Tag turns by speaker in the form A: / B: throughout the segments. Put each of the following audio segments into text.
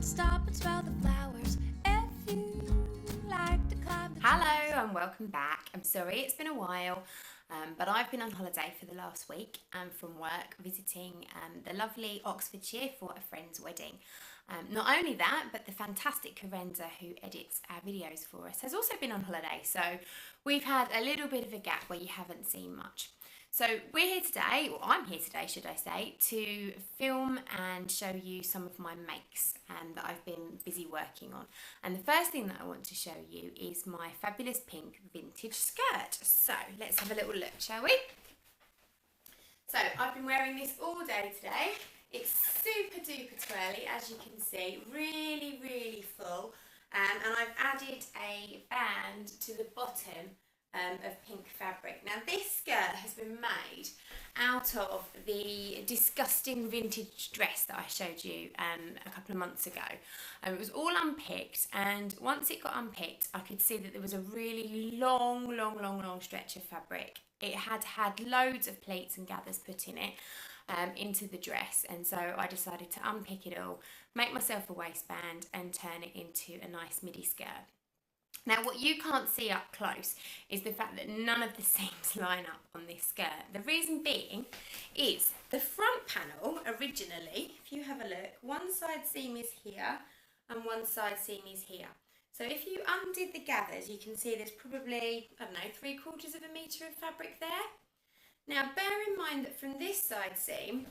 A: stop and smell the flowers if you like to climb the
B: Hello and welcome back. I'm sorry it's been a while, but I've been on holiday for the last week from work, visiting the lovely Oxfordshire for a friend's wedding. Not only that, but the fantastic Carenza, who edits our videos for us, has also been on holiday, so we've had a little bit of a gap where you haven't seen much. So we're here today, or I'm here today should I say, to film and show you some of my makes that I've been busy working on. And the first thing that I want to show you is my fabulous pink vintage skirt. So let's have a little look, shall we? So I've been wearing this all day today. It's super duper twirly, as you can see, really full. And I've added a band to the bottom of pink fabric. Now this skirt has been made out of the disgusting vintage dress that I showed you a couple of months ago. It was all unpicked, and once it got unpicked I could see that there was a really long stretch of fabric. It had had loads of pleats and gathers put in it into the dress, and so I decided to unpick it all, make myself a waistband and turn it into a nice midi skirt. Now what you can't see up close is the fact that none of the seams line up on this skirt. The reason being is the front panel originally, if you have a look, one side seam is here and one side seam is here. So if you undid the gathers, you can see there's probably, I don't know, 3/4 metre of fabric there. Now bear in mind that from this side seam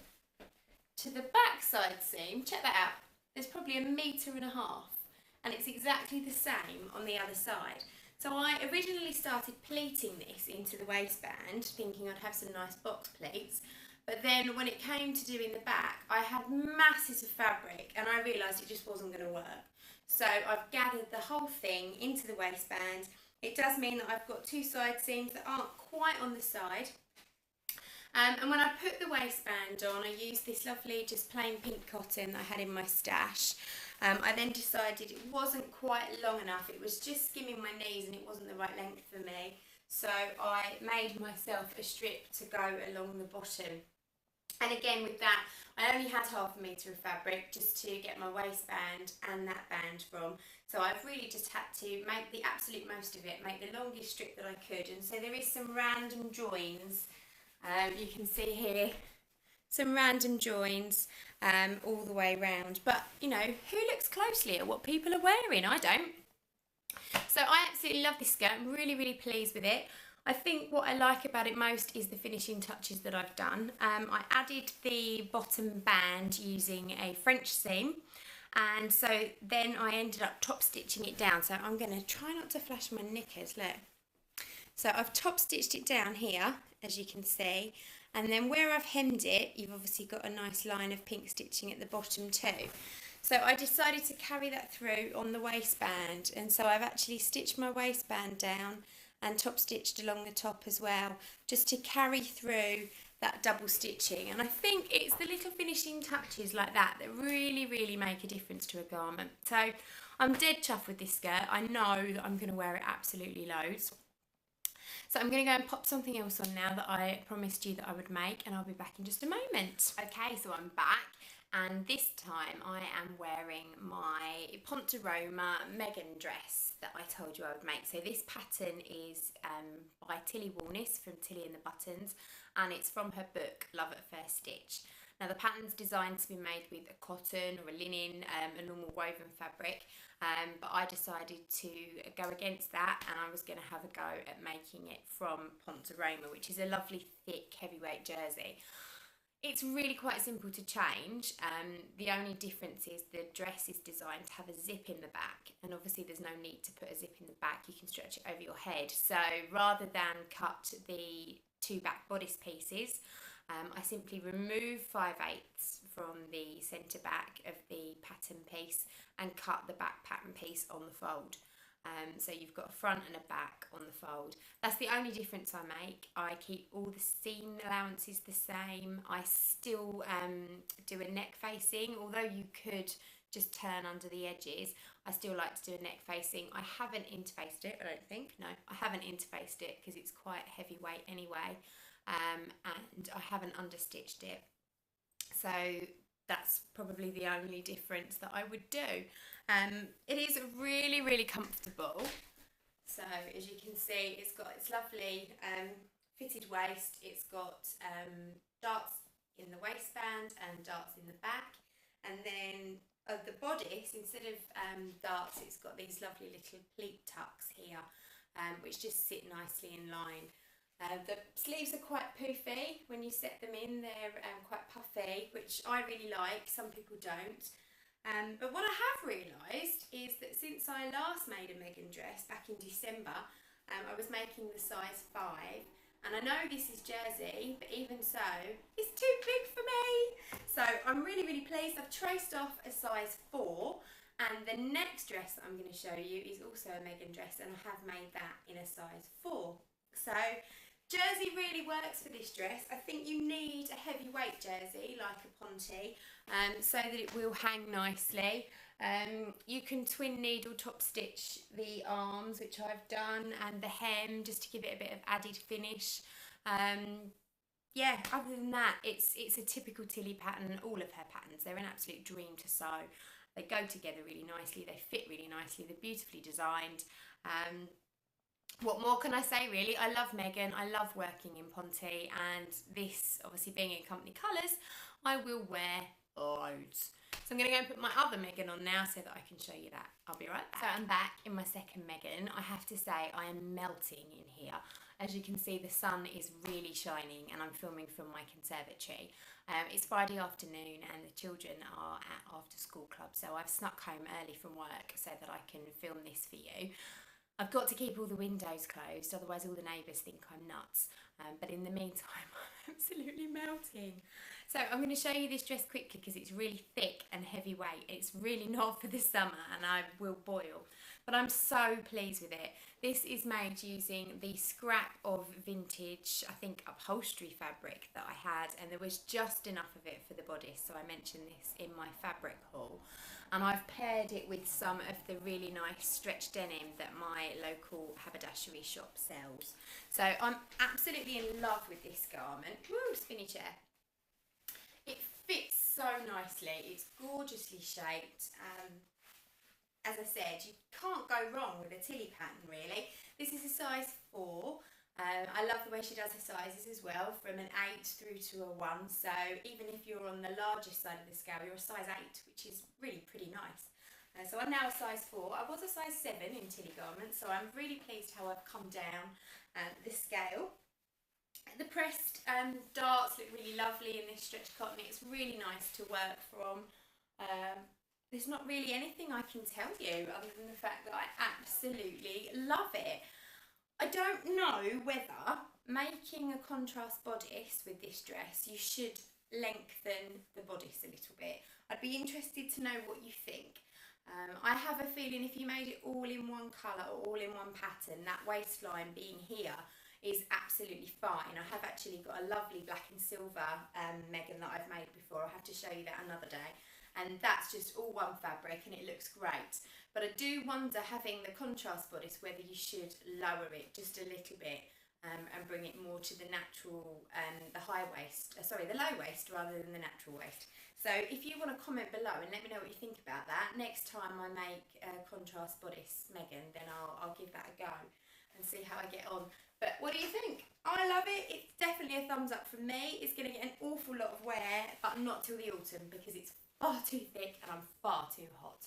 B: to the back side seam, check that out, there's probably 1.5 metres. And it's exactly the same on the other side. So I originally started pleating this into the waistband, thinking I'd have some nice box pleats, but then when it came to doing the back, I had masses of fabric and I realised it just wasn't going to work. So I've gathered the whole thing into the waistband. It does mean that I've got 2 side seams that aren't quite on the side. And when I put the waistband on, I used this lovely just plain pink cotton that I had in my stash. I then decided it wasn't quite long enough, it was just skimming my knees and it wasn't the right length for me. So I made myself a strip to go along the bottom. And again with that, I only had 1/2 metre of fabric just to get my waistband and that band from. So I've really just had to make the absolute most of it, make the longest strip that I could. And so there is some random joins. You can see here some random joins all the way around, but you know, who looks closely at what people are wearing? I don't. So I absolutely love this skirt. I'm really pleased with it. I think what I like about it most is the finishing touches that I've done. I added the bottom band using a French seam, and so then I ended up top stitching it down. So I'm going to try not to flash my knickers, look. So I've top stitched it down here, as you can see, and then where I've hemmed it, you've obviously got a nice line of pink stitching at the bottom too. So I decided to carry that through on the waistband, and so I've actually stitched my waistband down and top stitched along the top as well, just to carry through that double stitching. And I think it's the little finishing touches like that that really make a difference to a garment. So I'm dead chuffed with this skirt. I know that I'm going to wear it absolutely loads. So I'm going to go and pop something else on now that I promised you that I would make, and I'll be back in just a moment. Okay, so I'm back, and this time I am wearing my Ponte Roma Megan dress that I told you I would make. So this pattern is by Tilly Walnis from Tilly and the Buttons, and it's from her book Love at First Stitch. Now the pattern's designed to be made with a cotton or a linen, a normal woven fabric, but I decided to go against that, and I was going to have a go at making it from Ponte Roma, which is a lovely thick heavyweight jersey. It's really quite simple to change. The only difference is the dress is designed to have a zip in the back, and obviously there's no need to put a zip in the back, you can stretch it over your head. So rather than cut the 2 back bodice pieces, I simply remove 5/8 from the centre back of the pattern piece and cut the back pattern piece on the fold. So you've got a front and a back on the fold. That's the only difference I make. I keep all the seam allowances the same. I still do a neck facing, although you could just turn under the edges. I still like to do a neck facing. I haven't interfaced it, I don't think. No, I haven't interfaced it because it's quite heavyweight anyway. And I haven't understitched it. So that's probably the only difference that I would do. It is really, really comfortable. So as you can see, it's got its lovely fitted waist. It's got darts in the waistband and darts in the back. And then the bodice, instead of darts, it's got these lovely little pleat tucks here, which just sit nicely in line. The sleeves are quite poofy when you set them in. They're quite puffy, which I really like. Some people don't. But what I have realised is that since I last made a Megan dress back in December, I was making the size 5. And I know this is jersey, but even so, it's too big for me. So I'm really, really pleased. I've traced off a size 4. And the next dress that I'm going to show you is also a Megan dress, and I have made that in a size 4. So jersey really works for this dress. I think you need a heavyweight jersey like a Ponte so that it will hang nicely. You can twin needle top stitch the arms, which I've done, and the hem, just to give it a bit of added finish. Yeah, other than that, it's a typical Tilly pattern. All of her patterns, they're an absolute dream to sew. They go together really nicely, they fit really nicely, they're beautifully designed. What more can I say, really? I love Megan, I love working in Ponte, and this, obviously being in company colours, I will wear loads. So I'm going to go and put my other Megan on now so that I can show you that. I'll be right back. So I'm back in my second Megan. I have to say I am melting in here. As you can see, the sun is really shining, and I'm filming from my conservatory. It's Friday afternoon and the children are at after school club, so I've snuck home early from work so that I can film this for you. I've got to keep all the windows closed, otherwise all the neighbours think I'm nuts. But in the meantime, I'm absolutely melting. So I'm going to show you this dress quickly because it's really thick and heavyweight. It's really not for the summer and I will boil. But I'm so pleased with it. This is made using the scrap of vintage, I think, upholstery fabric that I had, and there was just enough of it for the bodice, so I mentioned this in my fabric haul. And I've paired it with some of the really nice stretch denim that my local haberdashery shop sells. So I'm absolutely in love with this garment. Woo, spinny chair. It fits so nicely. It's gorgeously shaped. As I said, you can't go wrong with a Tilly pattern, really. This is a size 4. I love the way she does her sizes as well, from an 8 through to a 1. So even if you're on the largest side of the scale, you're a size 8, which is really pretty nice. So I'm now a size 4. I was a size 7 in Tilly garments, so I'm really pleased how I've come down the scale. The pressed darts look really lovely in this stretch cotton. It's really nice to work from. There's not really anything I can tell you other than the fact that I absolutely love it. I don't know whether making a contrast bodice with this dress, you should lengthen the bodice a little bit. I'd be interested to know what you think. I have a feeling if you made it all in one colour or all in one pattern, that waistline being here is absolutely fine. I have actually got a lovely black and silver Megan that I've made before. I'll have to show you that another day. And that's just all one fabric and it looks great. But I do wonder, having the contrast bodice, whether you should lower it just a little bit and bring it more to the natural, the low waist rather than the natural waist. So if you want to comment below and let me know what you think about that, next time I make a contrast bodice Megan, then I'll give that a go and see how I get on. But what do you think? I love it. It's definitely a thumbs up from me. It's going to get an awful lot of wear, but not till the autumn because it's far too thick and I'm far too hot.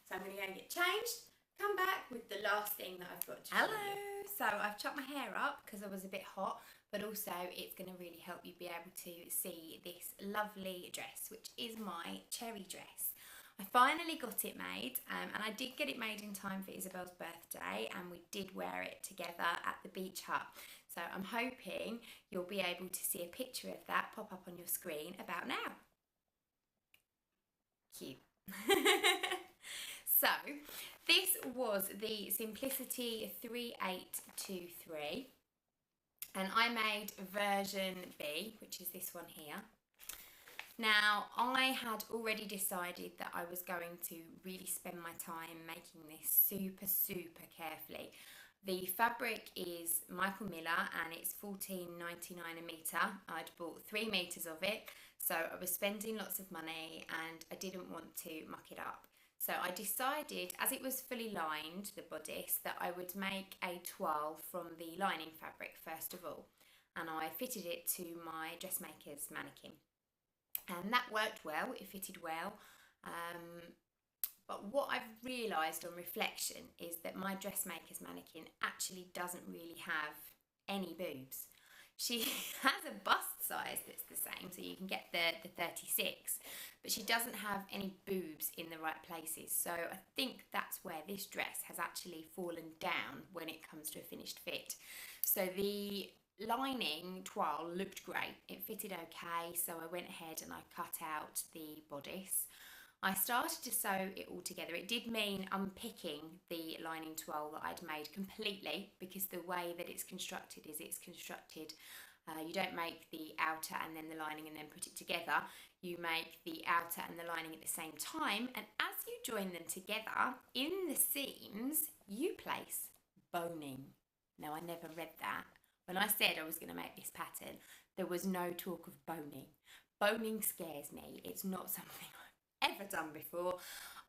B: So I'm going to go and get changed, come back with the last thing that I've got to show you. So I've chopped my hair up because I was a bit hot, but also it's going to really help you be able to see this lovely dress, which is my cherry dress. I finally got it made, and I did get it made in time for Isabel's birthday, and we did wear it together at the beach hut. So I'm hoping you'll be able to see a picture of that pop up on your screen about now. Cute. So this was the Simplicity 3823 and I made version B, which is this one here. Now I had already decided that I was going to really spend my time making this super carefully. The fabric is Micheal Miller and it's $14.99 a metre. I'd bought 3 metres of it, So I was spending lots of money and I didn't want to muck it up. So I decided, as it was fully lined, the bodice, that I would make a toile from the lining fabric first of all. And I fitted it to my dressmaker's mannequin. And that worked well, it fitted well. But what I've realised on reflection is that my dressmaker's mannequin actually doesn't really have any boobs. She has a bust size that's the same, so you can get the 36, but she doesn't have any boobs in the right places. So I think that's where this dress has actually fallen down when it comes to a finished fit. So the lining toile looked great, it fitted okay, so I went ahead and I cut out the bodice. I started to sew it all together. It did mean unpicking the lining toile that I'd made completely, because the way that it's constructed is it's constructed, you don't make the outer and then the lining and then put it together. You make the outer and the lining at the same time, and as you join them together, in the seams, you place boning. Now, I never read that. When I said I was going to make this pattern, there was no talk of boning. Boning scares me. It's not something ever done before,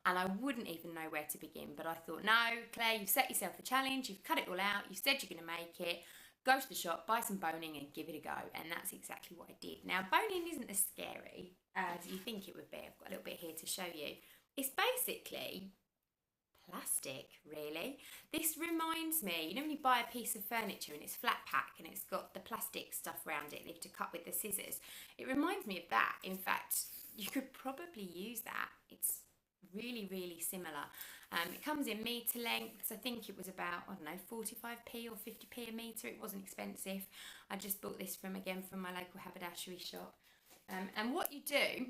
B: and I wouldn't even know where to begin. But I thought, no, Claire, you've set yourself a challenge, you've cut it all out, you've said you're going to make it, go to the shop, buy some boning and give it a go. And that's exactly what I did. Now, boning isn't as scary as you think it would be. I've got a little bit here to show you. It's basically plastic, really. This reminds me, you know when you buy a piece of furniture and it's flat pack and it's got the plastic stuff around it and you have to cut with the scissors? It reminds me of that. In fact, you could probably use that. It's really, really similar. It comes in metre lengths. I think it was about, I don't know, 45p or 50p a metre. It wasn't expensive. I just bought this from my local haberdashery shop. And what you do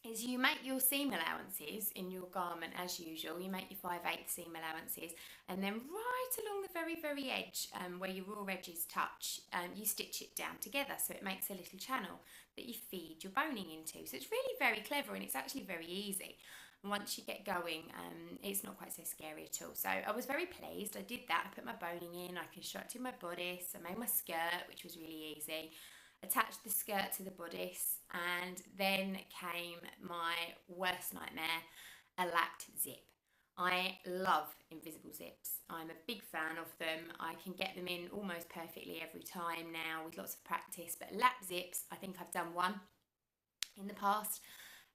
B: is you make your seam allowances in your garment as usual. You make your 5/8 seam allowances, and then right along the very, very edge where your raw edges touch, you stitch it down together, so it makes a little channel that you feed your boning into. So it's really very clever, and it's actually very easy. And once you get going, it's not quite so scary at all. So I was very pleased. I did that. I put my boning in, I constructed my bodice, I made my skirt, which was really easy. Attached the skirt to the bodice, and then came my worst nightmare, a lapped zip. I love invisible zips. I'm a big fan of them. I can get them in almost perfectly every time now with lots of practice, but lap zips, I think I've done one in the past.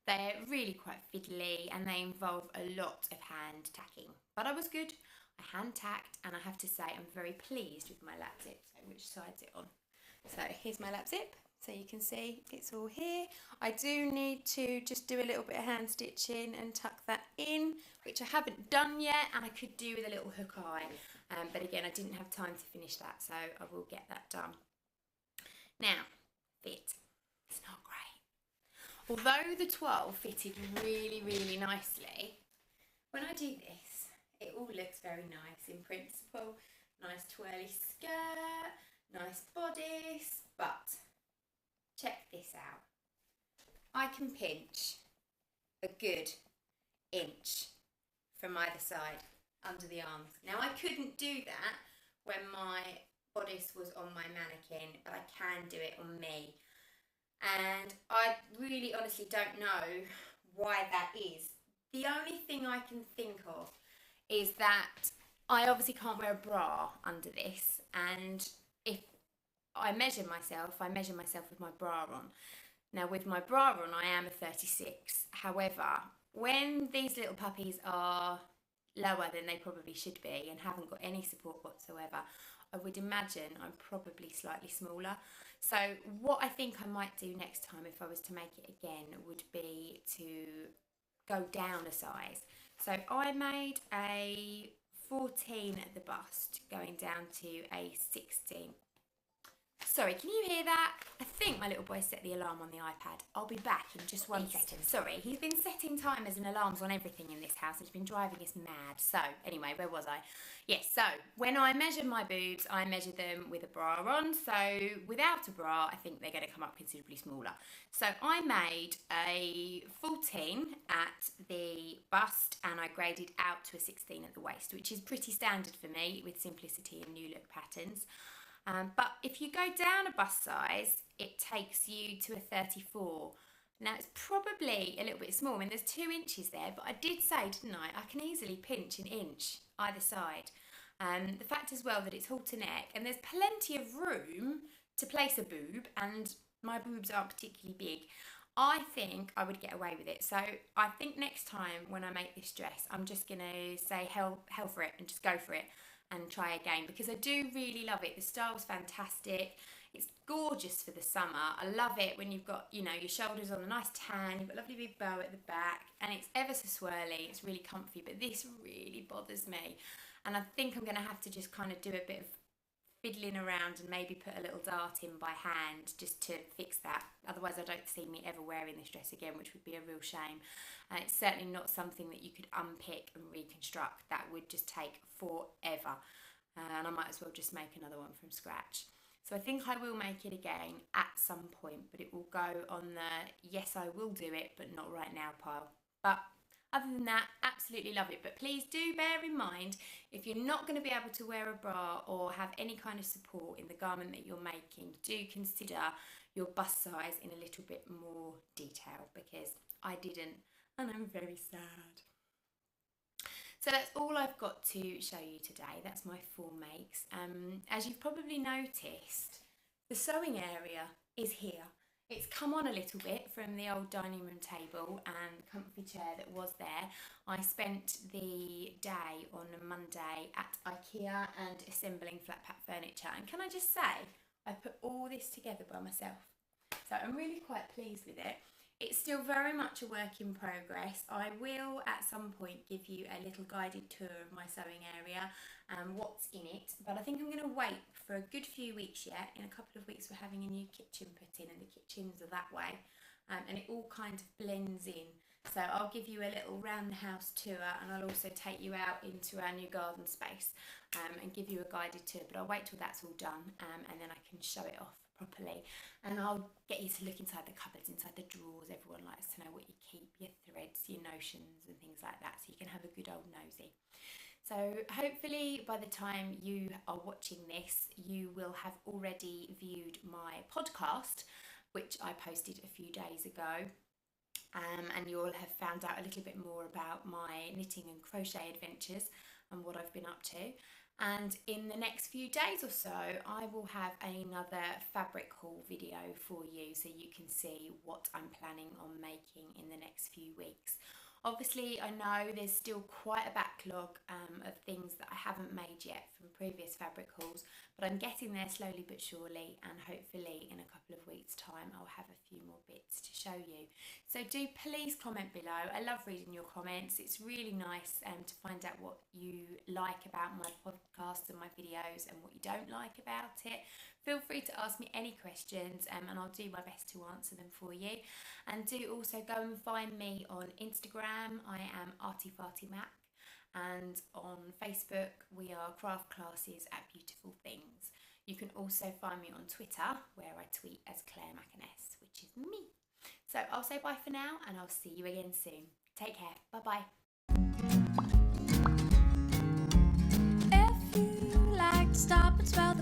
B: They're really quite fiddly and they involve a lot of hand tacking, but I was good. I hand tacked, and I have to say I'm very pleased with my lap zip. So which side's it on? So here's my lap zip, so you can see it's all here. I do need to just do a little bit of hand stitching and tuck that in, which I haven't done yet, and I could do with a little hook eye, but again I didn't have time to finish that, so I will get that done. Now, fit. It's not great. Although the toile fitted really, really nicely, when I do this, it all looks very nice in principle. Nice twirly skirt, nice bodice, but check this out. I can pinch a good inch from either side under the arms. Now, I couldn't do that when my bodice was on my mannequin, but I can do it on me. And I really honestly don't know why that is. The only thing I can think of is that I obviously can't wear a bra under this, and if I measure myself with my bra on. Now, with my bra on, I am a 36. However, when these little puppies are lower than they probably should be and haven't got any support whatsoever, I would imagine I'm probably slightly smaller. So what I think I might do next time if I was to make it again would be to go down a size. So I made a 14 at the bust, going down to a 16. Sorry, can you hear that? I think my little boy set the alarm on the iPad. I'll be back in just 1 second. Sorry, he's been setting timers and alarms on everything in this house. It's been driving us mad. So, anyway, where was I? Yes, so when I measure my boobs, I measure them with a bra on. So, without a bra, I think they're going to come up considerably smaller. So, I made a 14 at the bust and I graded out to a 16 at the waist, which is pretty standard for me with simplicity and new look patterns. But if you go down a bust size, it takes you to a 34. Now it's probably a little bit small. I mean, there's 2 inches there, but I did say, didn't I can easily pinch an inch either side. The fact as well that it's halter neck and there's plenty of room to place a boob, and my boobs aren't particularly big, I think I would get away with it. So I think next time when I make this dress, I'm just going to say hell for it and just go for it and try again, because I do really love it. The style's fantastic. It's gorgeous for the summer. I love it when you've got, your shoulders on a nice tan, you've got a lovely big bow at the back, and it's ever so swirly. It's really comfy, but this really bothers me. And I think I'm going to have to just kind of do a bit of fiddling around and maybe put a little dart in by hand just to fix that. Otherwise I don't see me ever wearing this dress again, which would be a real shame. And it's certainly not something that you could unpick and reconstruct. That would just take forever. And I might as well just make another one from scratch. So I think I will make it again at some point, but it will go on the yes I will do it but not right now pile. But other than that, absolutely love it. But please do bear in mind, if you're not going to be able to wear a bra or have any kind of support in the garment that you're making, do consider your bust size in a little bit more detail, because I didn't, and I'm very sad. So that's all I've got to show you today. That's my 4 makes. As you've probably noticed, the sewing area is here. It's come on a little bit from the old dining room table and comfy chair that was there. I spent the day on a Monday at IKEA and assembling flat pack furniture. And can I just say, I put all this together by myself. So I'm really quite pleased with it. It's still very much a work in progress. I will at some point give you a little guided tour of my sewing area and what's in it, but I think I'm going to wait for a good few weeks yet. In a couple of weeks we're having a new kitchen put in, and the kitchens are that way, and it all kind of blends in. So I'll give you a little round the house tour, and I'll also take you out into our new garden space and give you a guided tour, but I'll wait till that's all done and then I can show it off properly, and I'll get you to look inside the cupboards, inside the drawers. Everyone likes to know what you keep, your threads, your notions and things like that, so you can have a good old nosy. So hopefully by the time you are watching this, you will have already viewed my podcast, which I posted a few days ago, and you'll have found out a little bit more about my knitting and crochet adventures and what I've been up to. And in the next few days or so, I will have another fabric haul video for you, so you can see what I'm planning on making in the next few weeks. Obviously, I know there's still quite a backlog of things that I haven't made yet from previous fabric hauls, but I'm getting there slowly but surely, and hopefully in a couple of weeks' time I'll have a few more bits to show you. So do please comment below. I love reading your comments. It's really nice to find out what you like about my podcast and my videos and what you don't like about it. Feel free to ask me any questions and I'll do my best to answer them for you. And do also go and find me on Instagram. I am ArtyFartyMac, and on Facebook we are Craft Classes at Beautiful Things. You can also find me on Twitter, where I tweet as Claire Macaness, which is me. So I'll say bye for now, and I'll see you again soon. Take care. Bye bye.
A: If you like to stop and smell